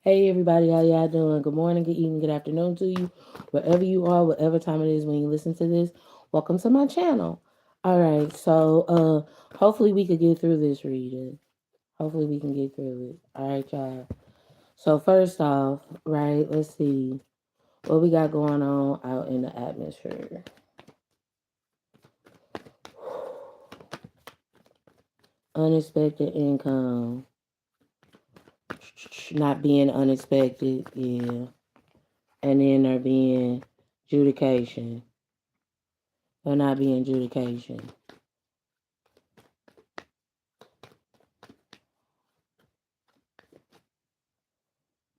Hey everybody, how y'all doing? Good morning, good evening, good afternoon to you, wherever you are, whatever time it is when you listen to this. Welcome to my channel. All right, hopefully we could get through this, Rita. Hopefully we can get through it. All right, y'all. So first off, right, let's see what we got going on out in the atmosphere. Unexpected income, not being unexpected, yeah, and then there being adjudication. There not being adjudication.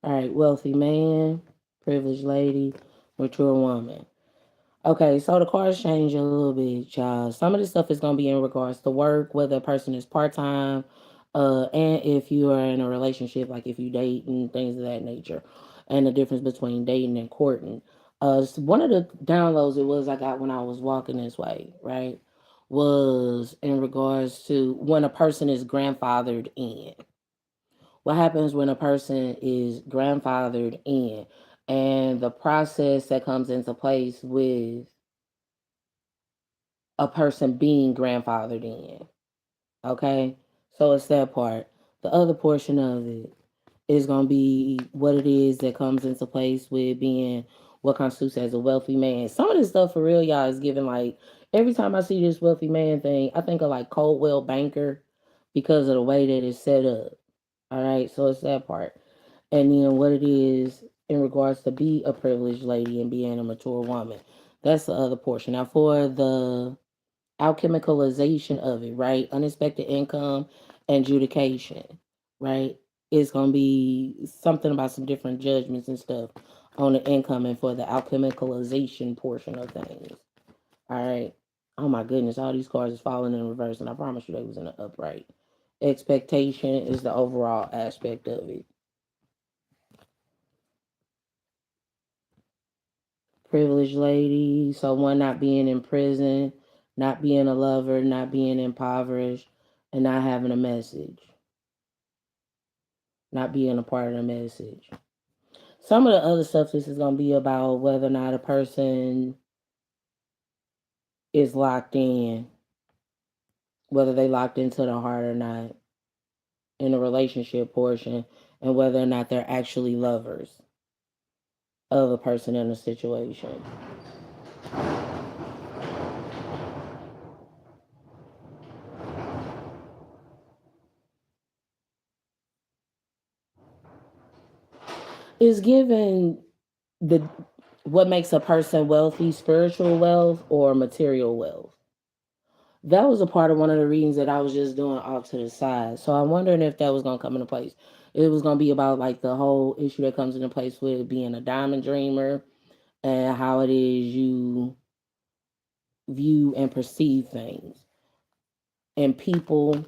All right, wealthy man, privileged lady, mature woman. Okay, so the cards change a little bit, y'all. Some of this stuff is gonna be in regards to work, whether a person is part time, and if you are in a relationship, like if you date and things of that nature, and the difference between dating and courting. So one of the downloads it was I got when I was walking this way, right, was in regards to when a person is grandfathered in. What happens when a person is grandfathered in and the process that comes into place with a person being grandfathered in. Okay? So it's that part. The other portion of it is going to be what it is that comes into place with being what constitutes as a wealthy man. Some of this stuff for real, y'all, is given like every time I see this wealthy man thing, I think of like Coldwell Banker because of the way that it's set up. All right, so it's that part. And then what it is in regards to be a privileged lady and being a mature woman. That's the other portion. Now, for the alchemicalization of it, right? Unexpected income and adjudication, right? It's going to be something about some different judgments and stuff on the income and for the alchemicalization portion of things. All right. Oh my goodness, all these cards is falling in reverse, and I promise you they was in the upright. Expectation is the overall aspect of it. Privileged lady, so one not being in prison, not being a lover, not being impoverished, and not having a message, not being a part of the message. Some of the other stuff this is going to be about whether or not a person is locked in, whether they locked into the heart or not in the relationship portion, and whether or not they're actually lovers of a person in a situation. Is given the what makes a person wealthy, spiritual wealth or material wealth. That was a part of one of the readings that I was just doing off to the side. So I'm wondering if that was gonna come into place. It was gonna be about like the whole issue that comes into place with being a diamond dreamer and how it is you view and perceive things and people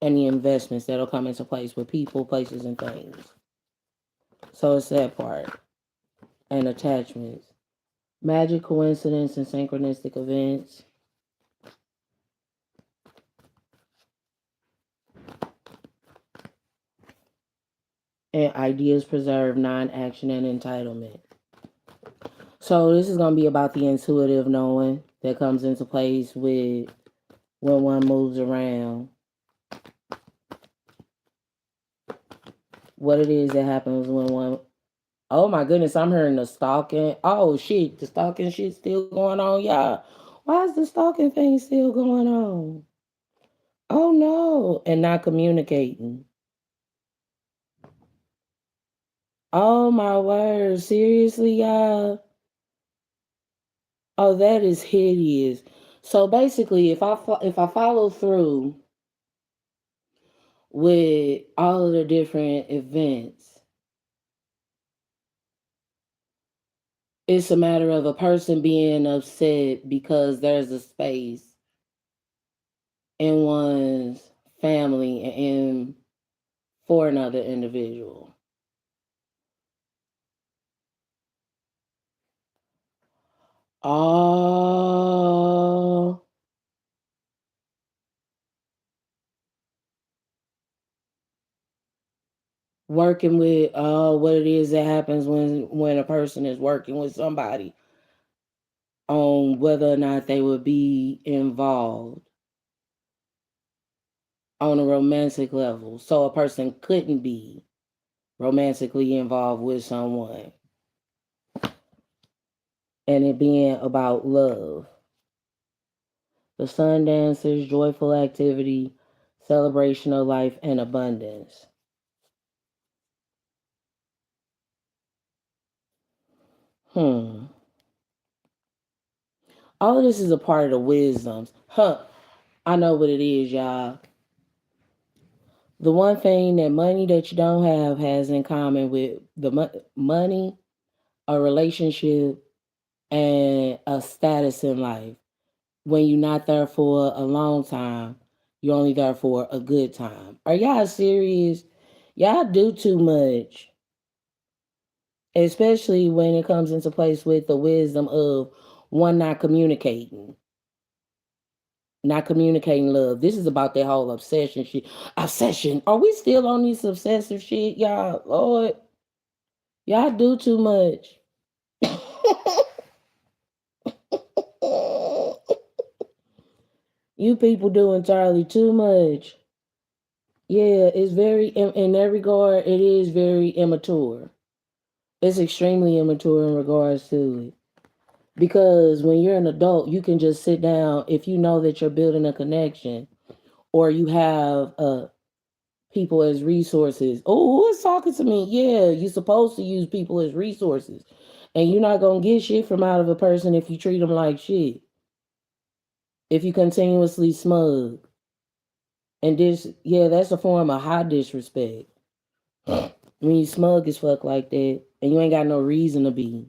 and the investments that'll come into place with people, places, and things. So it's that part and attachments. Magic, coincidence, and synchronistic events. And ideas preserved, non-action, and entitlement. So this is going to be about the intuitive knowing that comes into place with when one moves around. What it is that happens when one. Oh my goodness, I'm hearing the stalking. Oh shit, the stalking shit still going on, y'all. Why is the stalking thing still going on? Oh no, and not communicating. Oh my word, seriously, y'all. Oh, that is hideous. So basically, if I follow through with all of the different events, it's a matter of a person being upset because there's a space in one's family and for another individual. Oh, working with what it is that happens when a person is working with somebody on whether or not they would be involved on a romantic level. So a person couldn't be romantically involved with someone and it being about love. The sun dances, joyful activity, celebration of life, and abundance. Hmm. All of this is a part of the wisdoms. Huh. I know what it is, y'all. The one thing that money that you don't have has in common with the money, a relationship, and a status in life. When you're not there for a long time, you're only there for a good time. Are y'all serious? Y'all do too much, especially when it comes into place with the wisdom of one not communicating love. This is about that whole obsession shit. Obsession. Are we still on this obsessive shit, y'all? Lord, y'all do too much. You people do entirely too much. Yeah, it's very, in that regard, it is very immature. It's extremely immature in regards to it. Because when you're an adult, you can just sit down if you know that you're building a connection or you have people as resources. Oh, who is talking to me? Yeah, you're supposed to use people as resources. And you're not going to get shit from out of a person if you treat them like shit. If you continuously smug. And this, yeah, that's a form of high disrespect. When you smug as fuck like that and you ain't got no reason to be.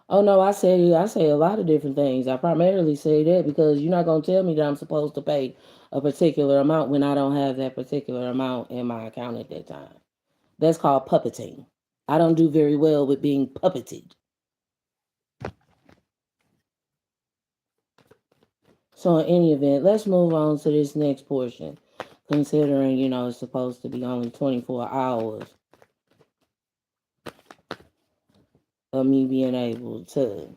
Oh no, I say a lot of different things. I primarily say that because you're not gonna tell me that I'm supposed to pay a particular amount when I don't have that particular amount in my account at that time. That's called puppeting. I don't do very well with being puppeted. So in any event, let's move on to this next portion. Considering, it's supposed to be only 24 hours of me being able to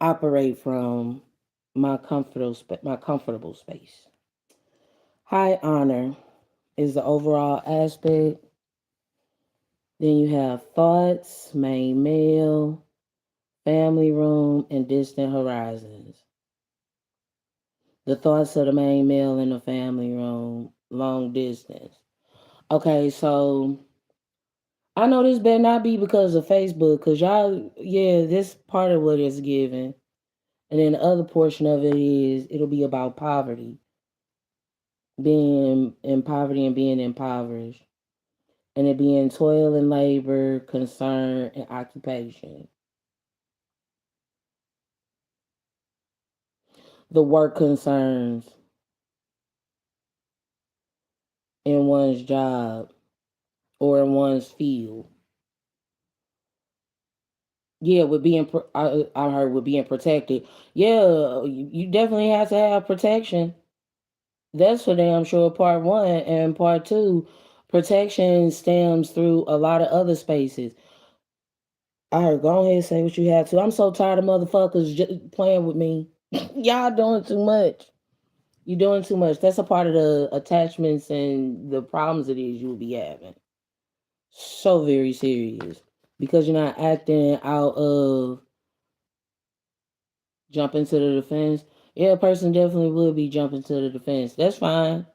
operate from my comfortable space. High honor is the overall aspect. Then you have thoughts, main male, family room, and distant horizons. The thoughts of the main male in the family room, long distance. Okay, so I know this better not be because of Facebook, because y'all, yeah, this part of what it's given. And then the other portion of it is it'll be about poverty, being in poverty and being impoverished. And it being toil and labor, concern, and occupation. The work concerns in one's job or in one's field. Yeah, with being, I heard with being protected. Yeah, you definitely have to have protection. That's for damn sure. Part one and part two, protection stems through a lot of other spaces. I heard, go ahead and say what you have to. I'm so tired of motherfuckers playing with me. Y'all doing too much. You're doing too much. That's a part of the attachments and the problems it is you'll be having. So very serious. Because you're not acting out of jumping to the defense. Yeah, a person definitely will be jumping to the defense. That's fine.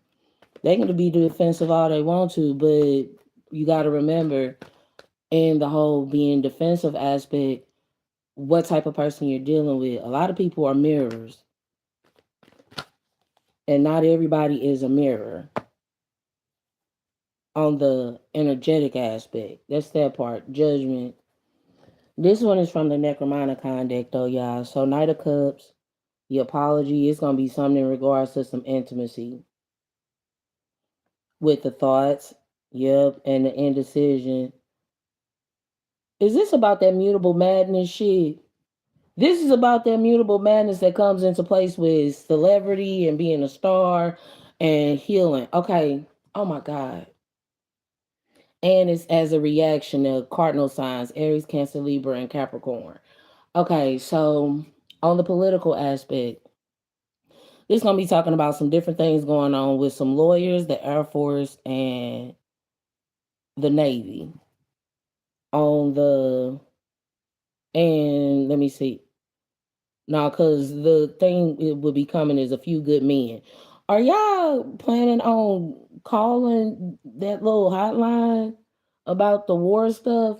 They can be defensive all they want to, but you got to remember in the whole being defensive aspect, what type of person you're dealing with. A lot of people are mirrors, and not everybody is a mirror on the energetic aspect. That's that part. Judgment. This one is from the Necromana deck, though, y'all. So, Knight of Cups, the apology, it's going to be something in regards to some intimacy with the thoughts. Yep. And the indecision. Is this about that mutable madness shit? This is about that mutable madness that comes into place with celebrity and being a star and healing. Okay. Oh my God. And it's as a reaction to cardinal signs Aries, Cancer, Libra, and Capricorn. Okay, so on the political aspect, this gonna be talking about some different things going on with some lawyers, the Air Force, and the Navy. On the and let me see. Now, cause the thing it will be coming is a few good men. Are y'all planning on calling that little hotline about the war stuff?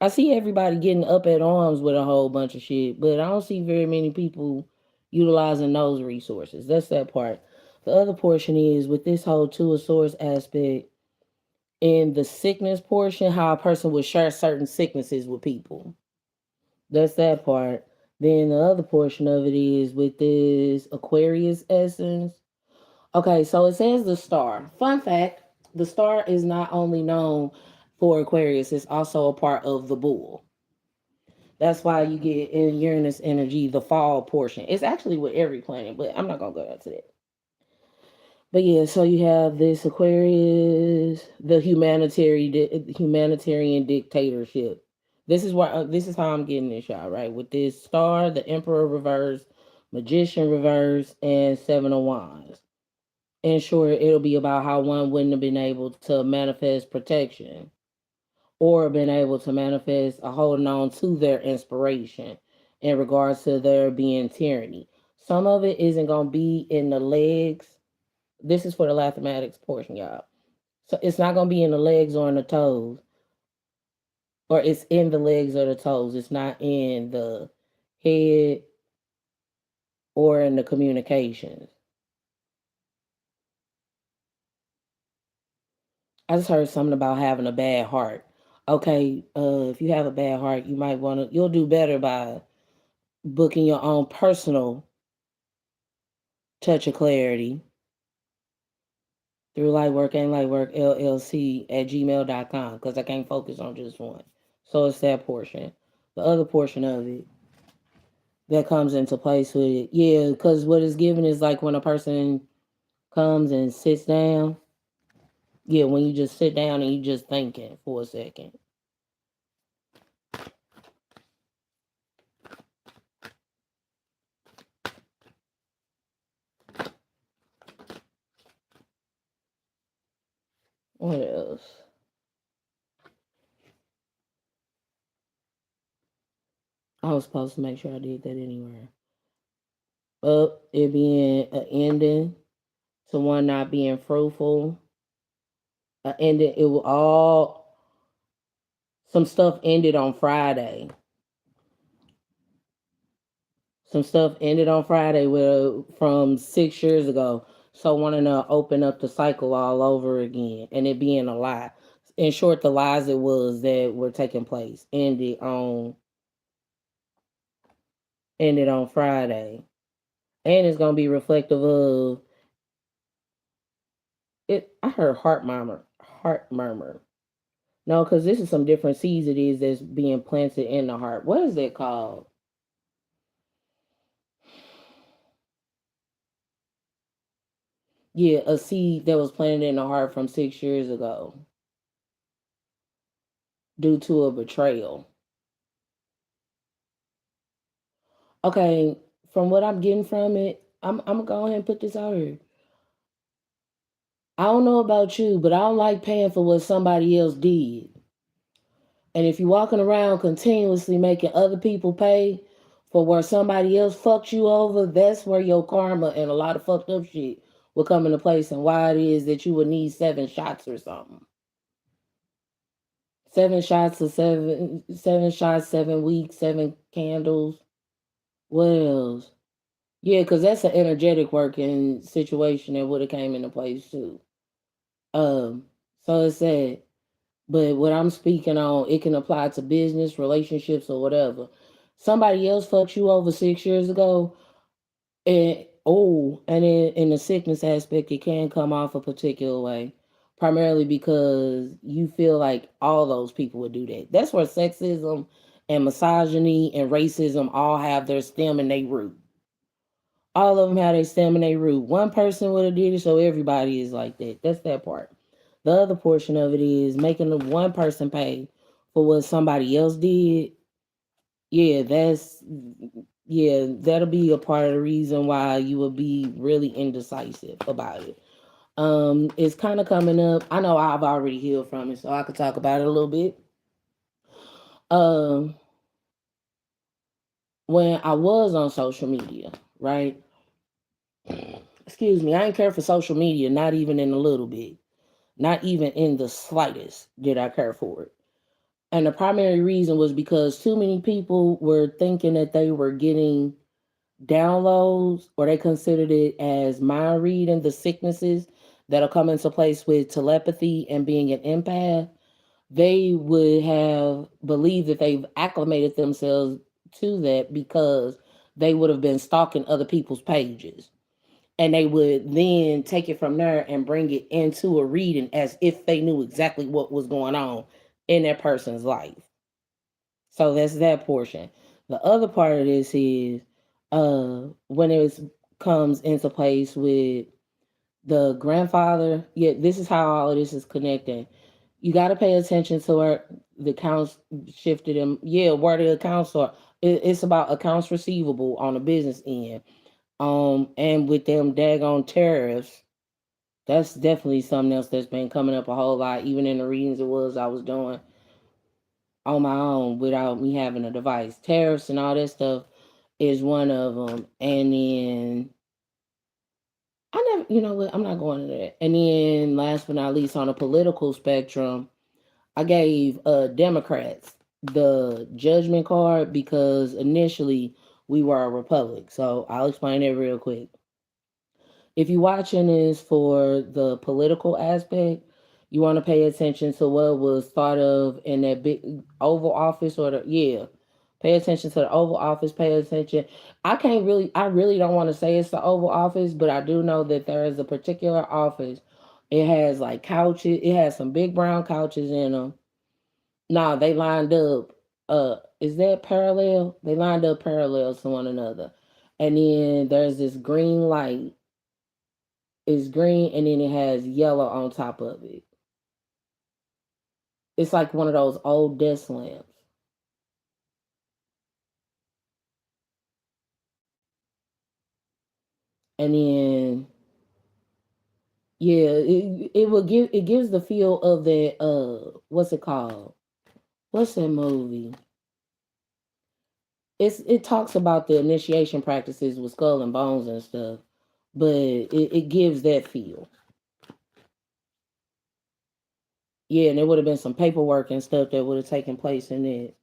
I see everybody getting up at arms with a whole bunch of shit, but I don't see very many people utilizing those resources. That's that part. The other portion is with this whole two of swords aspect in the sickness portion, how a person would share certain sicknesses with people. That's that part. Then the other portion of it is with this Aquarius essence. Okay, so it says the star. Fun fact, the star is not only known for Aquarius, it's also a part of the bull. That's why you get in Uranus energy the fall portion. It's actually with every planet, but I'm not gonna go into that. But yeah, so you have this Aquarius, the humanitarian dictatorship. This is how I'm getting this, y'all. Right, with this star, the Emperor reverse, Magician reverse, and Seven of Wands. In short, it'll be about how one wouldn't have been able to manifest protection or been able to manifest a holding on to their inspiration in regards to there being tyranny. Some of it isn't going to be in the legs. This is for the mathematics portion, y'all. So it's not going to be in the legs or in the toes, or it's in the legs or the toes. It's not in the head or in the communications. I just heard something about having a bad heart. Okay, if you have a bad heart, you might want to, you'll do better by booking your own personal touch of clarity through Lightwork and Lightwork LLC at gmail.com because I can't focus on just one. So it's that portion. The other portion of it that comes into place with it. Yeah, because what is given is like when a person comes and sits down. Yeah, when you just sit down and you just thinking for a second. What else? I was supposed to make sure I did that anywhere. Up, it being an ending to one not being fruitful. An ending, it will all, some stuff ended on Friday. Some stuff ended on Friday with from 6 years ago. So wanting to open up the cycle all over again and it being a lie. In short, the lies it was that were taking place ended on Friday. And it's gonna be reflective of it. I heard heart murmur. No, because this is some different seeds it is that's being planted in the heart. What is it called? Yeah, a seed that was planted in the heart from 6 years ago due to a betrayal. Okay, from what I'm getting from it, I'm gonna go ahead and put this out here. I don't know about you, but I don't like paying for what somebody else did. And if you're walking around continuously making other people pay for where somebody else fucked you over, that's where your karma and a lot of fucked up shit will come into place and why it is that you would need 7 shots or something. 7 shots or 7 shots, 7 weeks, 7 candles. What else? Yeah, because that's an energetic working situation that would have came into place too. Um, so it's sad. But what I'm speaking on, it can apply to business, relationships, or whatever. Somebody else fucked you over 6 years ago, and in the sickness aspect, it can come off a particular way, primarily because you feel like all those people would do that. That's where sexism and misogyny and racism all have their stem and they root. All of them had a stem and a root. One person would have did it, so everybody is like that. That's that part. The other portion of it is making the one person pay for what somebody else did. Yeah, that'll be a part of the reason why you will be really indecisive about it. It's kind of coming up. I know I've already healed from it, so I could talk about it a little bit. Um, when I was on social media, right? Excuse me, I ain't care for social media, not even in a little bit. Not even in the slightest did I care for it. And the primary reason was because too many people were thinking that they were getting downloads, or they considered it as mind reading the sicknesses that'll come into place with telepathy and being an empath. They would have believed that they've acclimated themselves to that because they would have been stalking other people's pages. And they would then take it from there and bring it into a reading as if they knew exactly what was going on in that person's life. So that's that portion. The other part of this is when it comes into place with the grandfather. Yeah, this is how all of this is connecting. You got to pay attention to where the accounts shifted them. Yeah, where the accounts are. It's about accounts receivable on the business end. And with them daggone tariffs, that's definitely something else that's been coming up a whole lot. Even in the readings it was I was doing on my own without me having a device. Tariffs and all that stuff is one of them. And then I never, you know what? I'm not going to that. And then last but not least, on the political spectrum, I gave Democrats the judgment card because initially we were a republic. So I'll explain it real quick. If you're watching this for the political aspect, you want to pay attention to what was thought of in that big Oval Office, or the, yeah. Pay attention to the Oval Office. Pay attention. I really don't want to say it's the Oval Office, but I do know that there is a particular office. It has like couches. It has some big brown couches in them. No, they lined up. Is that parallel? They lined up parallel to one another. And then there's this green light. It's green and then it has yellow on top of it. It's like one of those old desk lamps. And then yeah, it gives the feel of that what's it called? What's that movie? It talks about the initiation practices with skull and bones and stuff, but it gives that feel. Yeah, and there would have been some paperwork and stuff that would have taken place in it.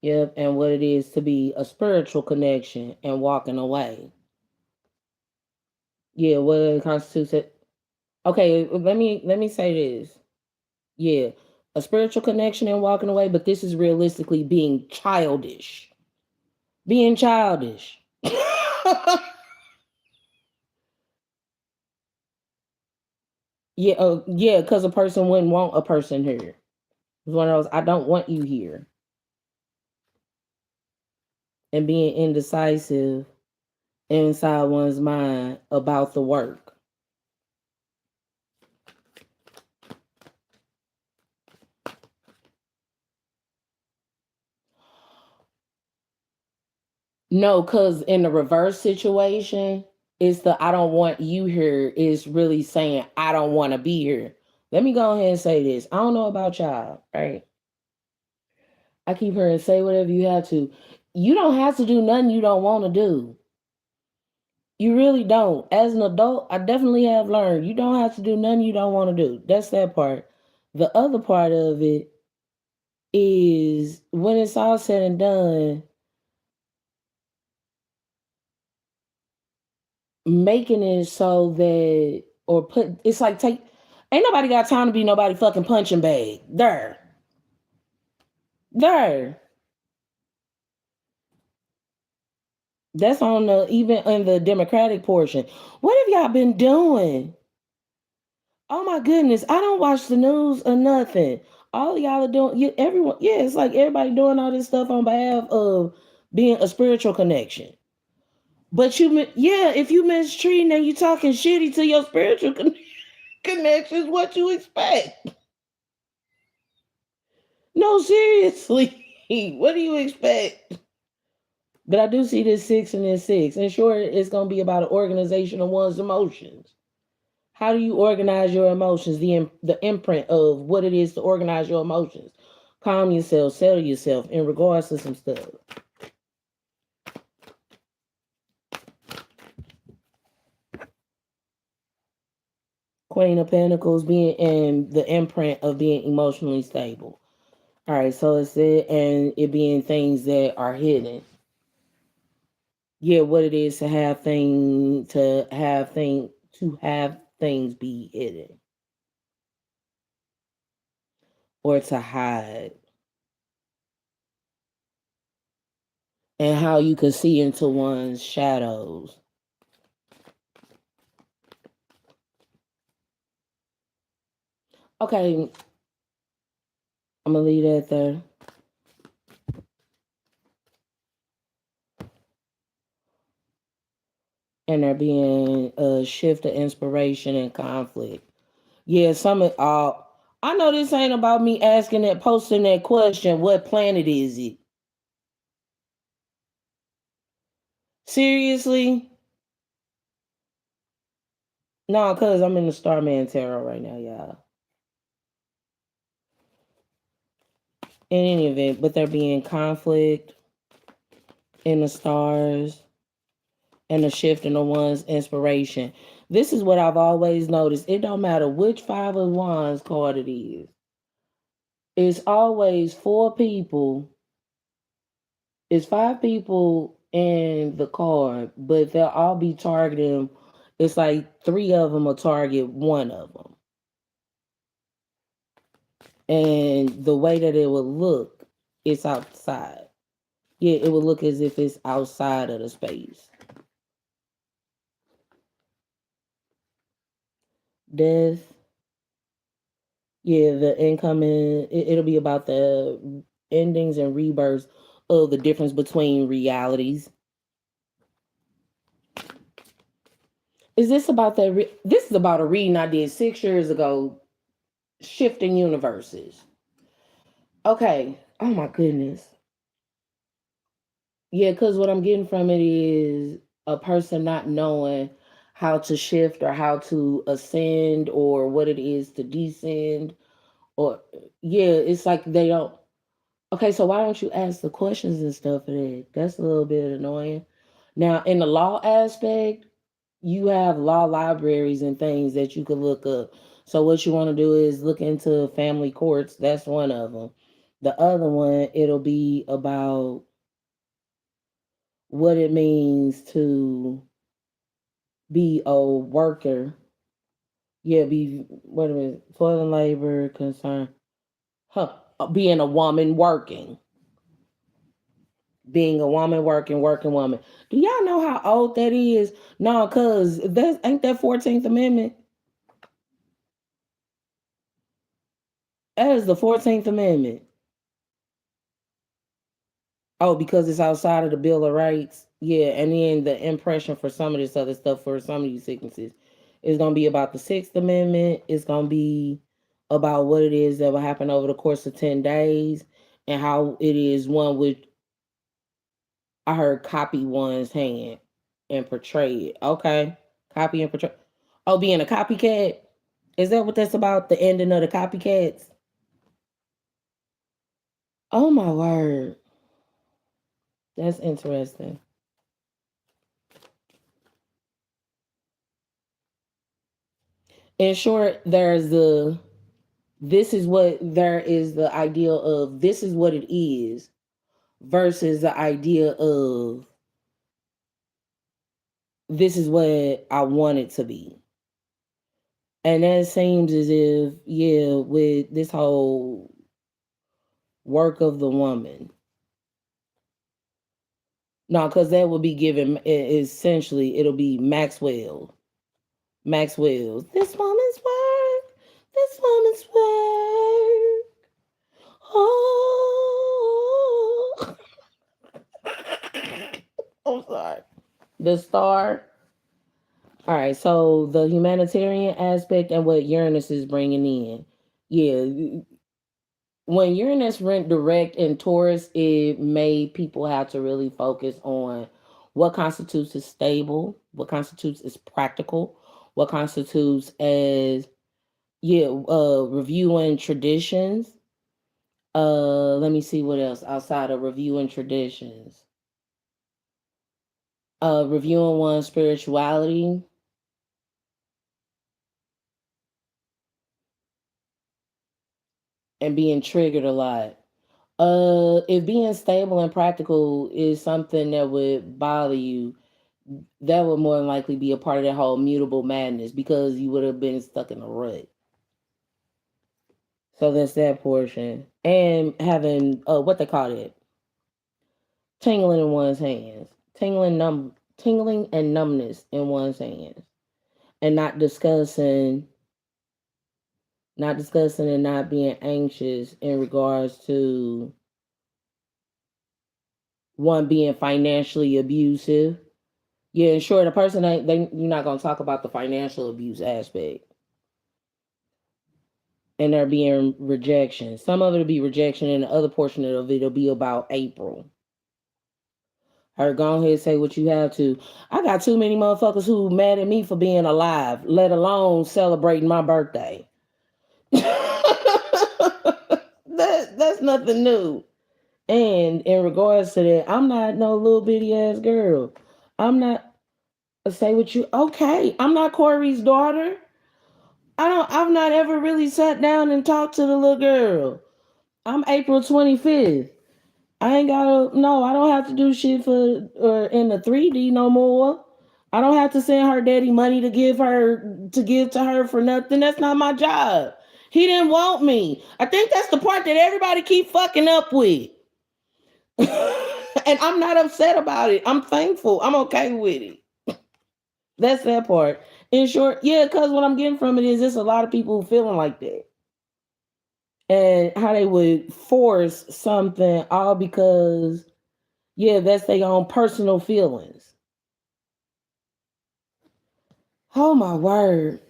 Yep, and what it is to be a spiritual connection and walking away. Yeah, what it constitutes it. Okay, let me say this. Yeah, a spiritual connection and walking away, but this is realistically being childish. Being childish. Yeah, yeah, because a person wouldn't want a person here. It's one of those, I don't want you here. And being indecisive inside one's mind about the work. No, because in the reverse situation, it's the I don't want you here is really saying I don't want to be here. Let me go ahead and say this. I don't know about y'all, right? I keep hearing say whatever you have to. You don't have to do nothing you don't want to do. You really don't. As an adult, I definitely have learned you don't have to do nothing you don't want to do. That's that part. The other part of it is when it's all said and done, making it so that or put it's like take ain't nobody got time to be nobody fucking punching bag. There. That's on the even in the Democratic portion. What have y'all been doing? Oh my goodness, I don't watch the news or nothing. All y'all are doing, yeah, everyone, yeah, it's like everybody doing all this stuff on behalf of being a spiritual connection. But yeah, if you mistreating and you talking shitty to your spiritual connections, what you expect? No, seriously, what do you expect? But I do see this six and this six, and sure, it's gonna be about an organization of one's emotions. How do you organize your emotions? The imprint of what it is to organize your emotions. Calm yourself, settle yourself in regards to some stuff. Queen of Pentacles being in the imprint of being emotionally stable. All right, so it's it and it being things that are hidden. Yeah, what it is to have things be hidden or to hide, and how you can see into one's shadows. Okay, I'm gonna leave that there. And there being a shift of inspiration and conflict. Yeah, some of all. I know this ain't about me asking that, posting that question. What planet is it? Seriously? No, cause I'm in the Starman Tarot right now, y'all. In any event, but there being conflict in the stars and a shift in the one's inspiration. This is what I've always noticed. It don't matter which Five of Wands card it is. It's always four people. It's five people in the card, but they'll all be targeting. It's like three of them will target one of them. And the way that it will look, it's outside. Yeah, it would look as if it's outside of the space. Death. Yeah, the incoming, it'll be about the endings and rebirths of the difference between realities. Is this about that? This is about a reading I did 6 years ago, Shifting Universes. Okay. Oh my goodness. Yeah, because what I'm getting from it is a person not knowing how to shift or how to ascend or what it is to descend. Or, yeah, it's like they don't. Okay, so why don't you ask the questions and stuff for that? That's a little bit annoying. Now, in the law aspect, you have law libraries and things that you could look up. So what you want to do is look into family courts. That's one of them. The other one, it'll be about what it means to be a worker. Yeah, be what a minute, toil and labor concern. Huh. Being a woman working. Being a woman working woman. Do y'all know how old that is? No, cause that ain't that 14th Amendment. That is the 14th Amendment. Oh, because it's outside of the Bill of Rights. Yeah, and then the impression for some of this other stuff for some of these sicknesses is gonna be about the Sixth Amendment. It's gonna be about what it is that will happen over the course of 10 days and how it is one would I heard copy one's hand and portray it. Okay. Copy and portray. Oh, being a copycat? Is that what that's about? The ending of the copycats? Oh my word. That's interesting. In short, this is what there is the idea of this is what it is versus the idea of this is what I want it to be. And that seems as if, yeah, with this whole work of the woman. No, because that will be given essentially, it'll be Maxwell. Maxwell's. This woman's work. This woman's work. Oh. I'm sorry. The star. All right, so the humanitarian aspect and what Uranus is bringing in. Yeah, when Uranus went direct in Taurus, it made people have to really focus on what constitutes as stable, what constitutes as practical, what constitutes as reviewing traditions. Let me see what else outside of reviewing traditions. Reviewing one's spirituality and being triggered a lot. If being stable and practical is something that would bother you, that would more than likely be a part of that whole mutable madness because you would have been stuck in a rut. So that's that portion. And having what they call it, tingling in one's hands, tingling and numbness in one's hands, and not discussing and not being anxious in regards to one being financially abusive. Yeah, and sure, the person ain't you're not gonna talk about the financial abuse aspect. And there being rejection. Some of it'll be rejection, and the other portion of it'll be about April. Her go ahead and say what you have to. I got too many motherfuckers who mad at me for being alive, let alone celebrating my birthday. That's nothing new. And in regards to that, I'm not no little bitty ass girl. I'm not say what you okay. I'm not Corey's daughter. I've not ever really sat down and talked to the little girl. I'm April 25th. I ain't gotta no, I don't have to do shit for in the 3D no more. I don't have to send her daddy money to give to her for nothing. That's not my job. He didn't want me. I think that's the part that everybody keep fucking up with. And I'm not upset about it. I'm thankful. I'm okay with it. That's that part. In short, yeah, because what I'm getting from it is there's a lot of people feeling like that. And how they would force something all because, yeah, that's their own personal feelings. Oh my word.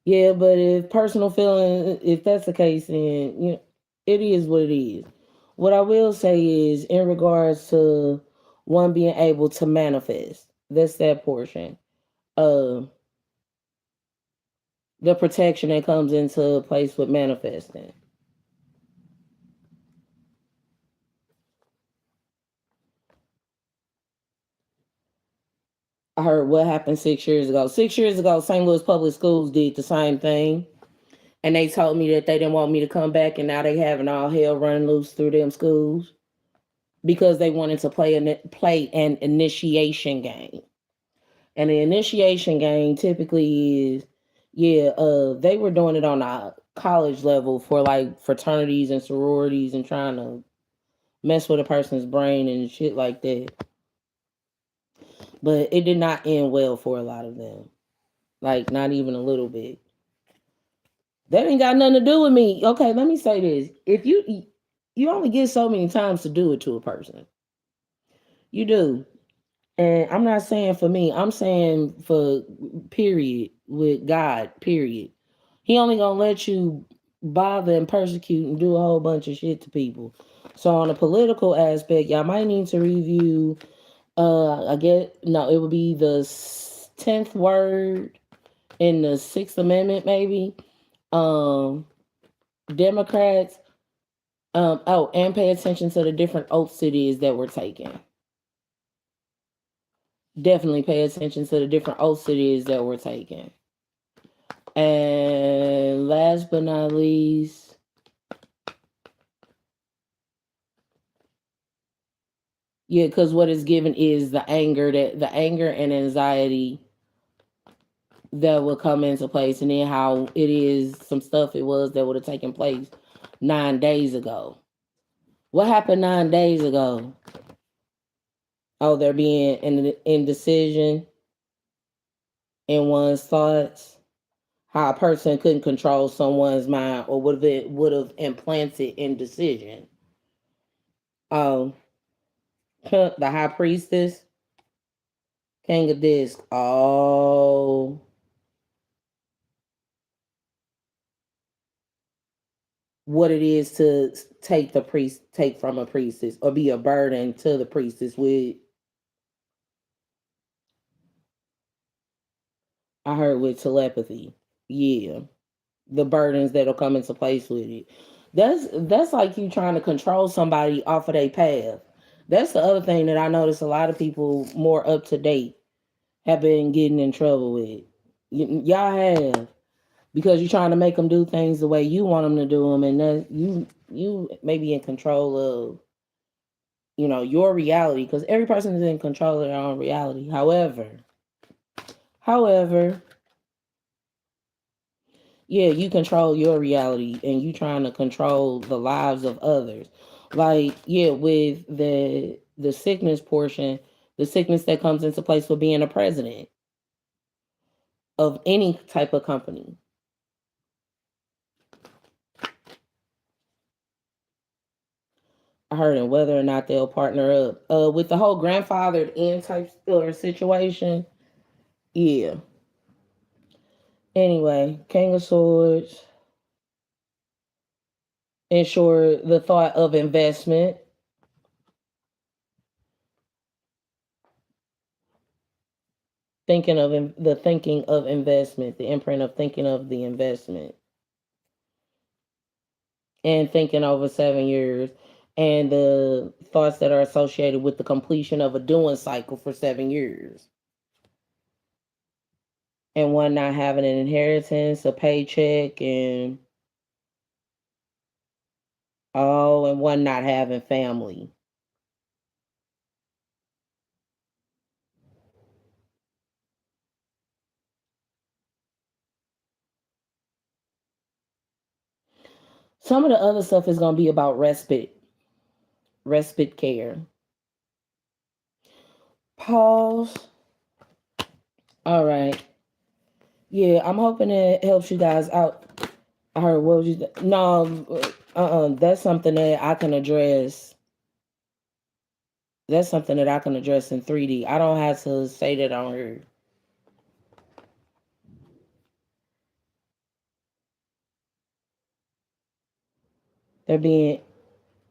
Yeah, but if personal feeling, if that's the case, then it is what it is. What I will say is in regards to one being able to manifest, that's that portion. Uh the protection that comes into place with manifesting. I heard what happened 6 years ago. 6 years ago, St. Louis Public Schools did the same thing. And they told me that they didn't want me to come back, and now they having all hell running loose through them schools because they wanted to play an initiation game. And the initiation game typically is, yeah, they were doing it on a college level for like fraternities and sororities and trying to mess with a person's brain and shit like that. But it did not end well for a lot of them. Like not even a little bit. That ain't got nothing to do with me. Okay, let me say this. If you only get so many times to do it to a person. You do. And I'm not saying for me, I'm saying for period with God, period. He only gonna let you bother and persecute and do a whole bunch of shit to people. So on a political aspect, y'all might need to review I get no, it would be the 10th word in the Sixth Amendment, maybe. Um Democrats, and pay attention to the different oaths it is that were taken. Definitely pay attention to the different oaths it is that were taken. And last but not least, yeah, because what is given is the anger and anxiety that will come into place, and then how it is some stuff it was that would have taken place 9 days ago. What happened 9 days ago? Oh, there being an indecision in one's thoughts. How a person couldn't control someone's mind or would have implanted indecision. Um, the high priestess. King of disc. Oh, what it is to take from a priestess or be a burden to the priestess with. I heard with telepathy. Yeah, the burdens that'll come into place with it. That's like you trying to control somebody off of their path. That's the other thing that I notice a lot of people more up to date have been getting in trouble with. Y'all have, because you're trying to make them do things the way you want them to do them, and that you may be in control of your reality, because every person is in control of their own reality. However, yeah, you control your reality and you trying to control the lives of others. Like, yeah, with the sickness portion, the sickness that comes into place with being a president of any type of company. I heard, and whether or not they'll partner up. With the whole grandfathered in type or situation. Yeah. Anyway, King of Swords. Ensure the thought of investment. The thinking of investment, the imprint of thinking of the investment, and thinking over 7 years, and the thoughts that are associated with the completion of a doing cycle for 7 years, and one not having an inheritance, a paycheck, and one not having family. Some of the other stuff is going to be about respite care. Pause. All right. Yeah, I'm hoping it helps you guys out. I heard, what was you? No, that's something that I can address. That's something that I can address in 3D. I don't have to say that on here. There being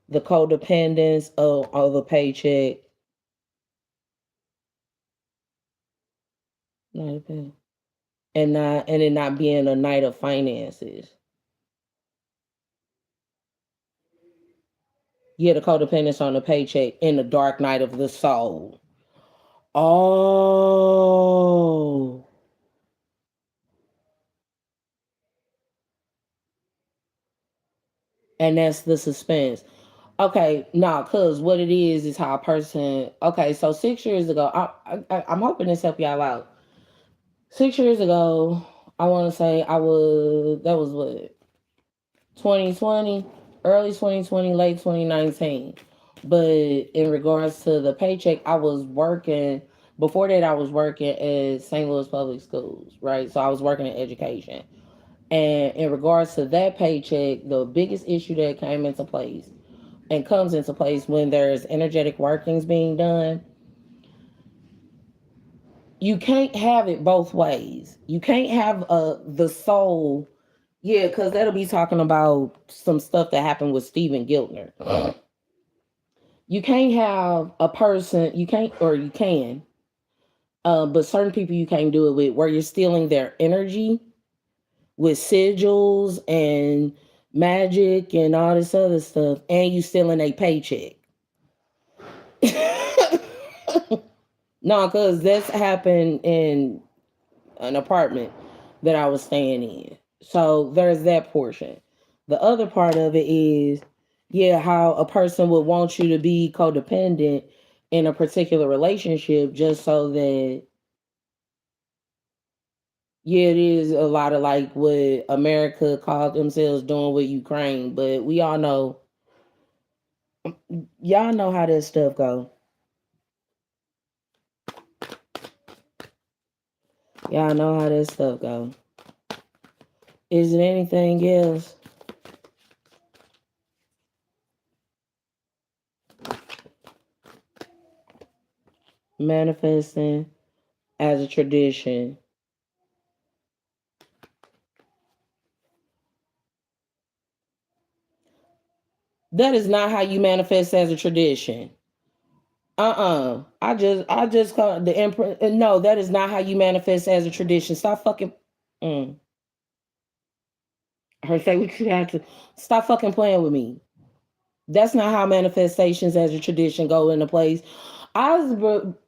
the codependence of a paycheck, not a pay, and it not being a night of finances. Yeah, the codependence on the paycheck in the dark night of the soul. Oh, and that's the suspense. Okay, nah, cause what it is how a person. Okay, so 6 years ago, I'm hoping this help y'all out. 6 years ago, I want to say that was what, 2020, early 2020, late 2019. But in regards to the paycheck, I was working. Before that, I was working at St. Louis Public Schools, right? So I was working in education. And in regards to that paycheck, the biggest issue that came into place and comes into place when there's energetic workings being done, you can't have it both ways. You can't have the soul. Yeah, because that'll be talking about some stuff that happened with Stephen Giltner. You can't have a person, you can't, or you can, but certain people you can't do it with, where you're stealing their energy with sigils and magic and all this other stuff, and you stealing a paycheck. No, because that's happened in an apartment that I was staying in. So there's that portion. The other part of it is, yeah, how a person would want you to be codependent in a particular relationship just so that, yeah, it is a lot of like what America called themselves doing with Ukraine, but we all know, y'all know how this stuff go. Y'all know how this stuff go. Is it anything else? Manifesting. as a tradition. That is not how you manifest as a tradition. I just call the imprint. No, that is not how you manifest as a tradition. Stop fucking. Mm. Her say what you have to. Stop fucking playing with me. That's not how manifestations as a tradition go into place.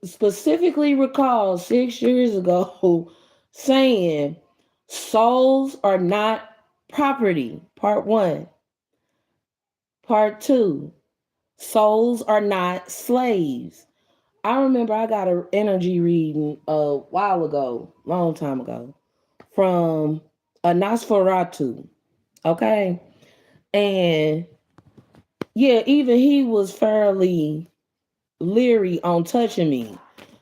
Specifically recall 6 years ago saying souls are not property. Part one. Part two. Souls are not slaves. I remember I got an energy reading a while ago, long time ago, from a Nosferatu. Okay. And yeah, even he was fairly leery on touching me.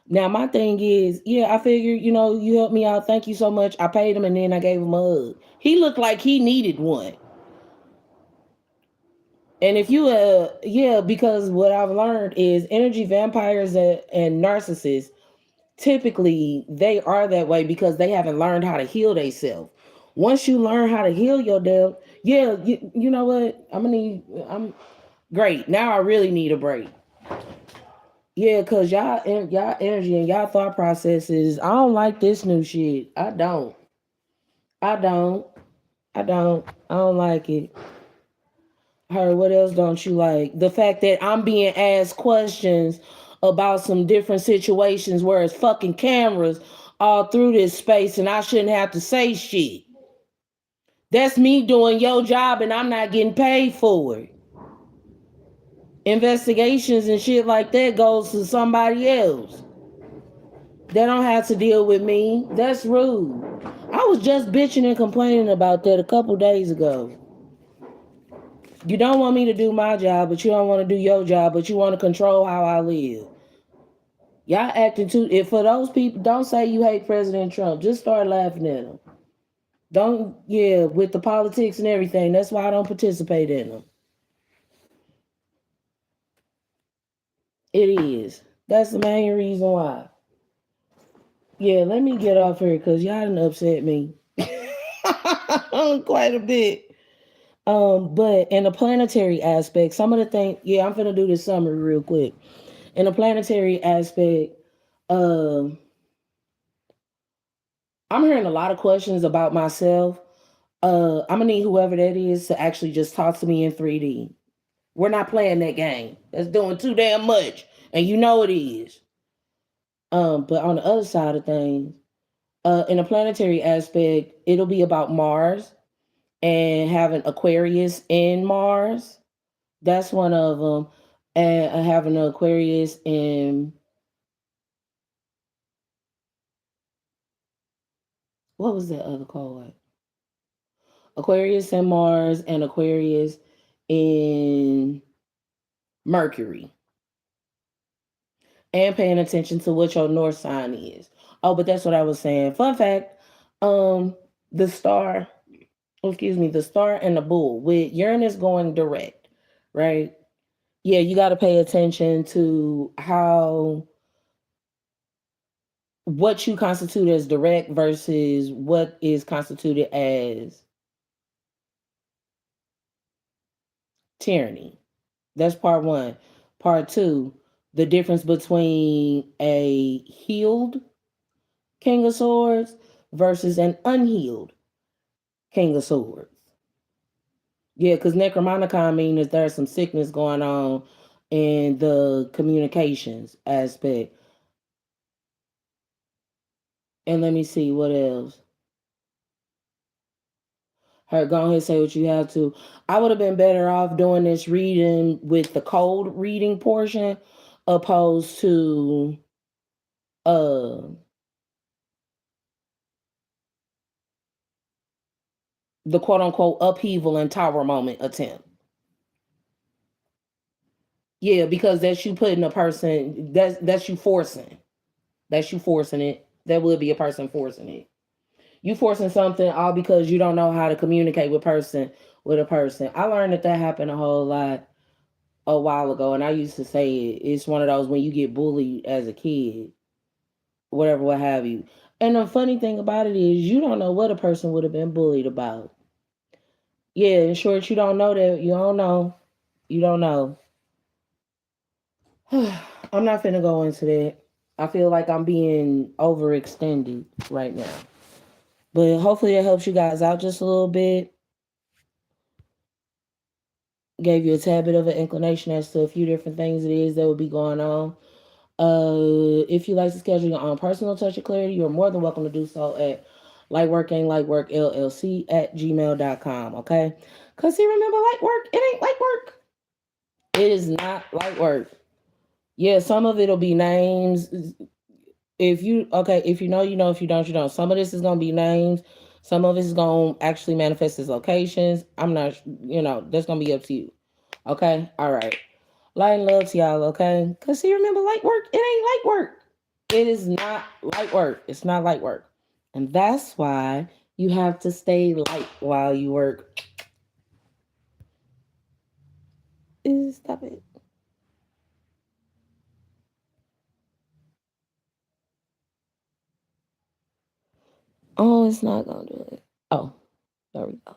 Now my thing is, yeah, I figured, you helped me out. Thank you so much. I paid him and then I gave him a hug. He looked like he needed one. And if you yeah, because what I've learned is energy vampires and narcissists, typically they are that way because they haven't learned how to heal themselves. Once you learn how to heal yourself, yeah, you know what? I'm great. Now I really need a break. Yeah, cause y'all energy and y'all thought processes. I don't like this new shit. I don't. I don't. I don't. I don't like it. Her, what else don't you like? The fact that I'm being asked questions about some different situations where it's fucking cameras all through this space and I shouldn't have to say shit. That's me doing your job and I'm not getting paid for it. Investigations and shit like that goes to somebody else. They don't have to deal with me. That's rude. I was just bitching and complaining about that a couple days ago. You don't want me to do my job, but you don't want to do your job, but you want to control how I live. Y'all acting too. If for those people, don't say you hate President Trump. Just start laughing at him. Don't, yeah, with the politics and everything. That's why I don't participate in them. It is. That's the main reason why. Yeah, let me get off here because y'all done upset me quite a bit. But in a planetary aspect, some of the things, yeah, I'm gonna do this summary real quick. In a planetary aspect, um, I'm hearing a lot of questions about myself. I'm gonna need whoever that is to actually just talk to me in 3D. We're not playing that game. That's doing too damn much, and you know it is. But on the other side of things, in a planetary aspect, it'll be about Mars and having Aquarius in Mars. That's one of them. And having an Aquarius in, what was that other card? Aquarius in Mars and Aquarius in Mercury. And paying attention to what your north sign is. Oh, but that's what I was saying. Fun fact, um, the star, the star and the bull with Uranus going direct, right? Yeah, you got to pay attention to how what you constitute as direct versus what is constituted as tyranny. That's part one. Part two, the difference between a healed King of Swords versus an unhealed King of Swords. Yeah, because Necromonicon means that there's some sickness going on in the communications aspect. And let me see what else. Her, go ahead and say what you have to. I would have been better off doing this reading with the cold reading portion opposed to uh the quote unquote upheaval and tower moment attempt. Yeah, because that's you putting a person, that's you forcing. That's you forcing it. That would be a person forcing it. You forcing something all because you don't know how to communicate with a person. I learned that happened a whole lot a while ago, and I used to say it. It's one of those when you get bullied as a kid. whatever, what have you. And the funny thing about it is, you don't know what a person would have been bullied about. Yeah, in short, you don't know that. You don't know. You don't know. I'm not finna go into that. I feel like I'm being overextended right now. But hopefully it helps you guys out just a little bit. Gave you a tad bit of an inclination as to a few different things it is that will be going on. If you like to schedule your own personal touch of clarity, you're more than welcome to do so at lightwork at gmail.com. Okay? Because see, remember, light work, it ain't light work. It is not light work. Yeah, some of it'll be names. If you okay, if you know, you know. If you don't, you don't. Some of this is gonna be names. Some of it is gonna actually manifest as locations. I'm not, that's gonna be up to you. Okay, all right. Light and love to y'all. Okay, cause see, remember, light work. It ain't light work. It is not light work. It's not light work, and that's why you have to stay light while you work. Stop it. Oh, it's not gonna do it. Oh, there we go.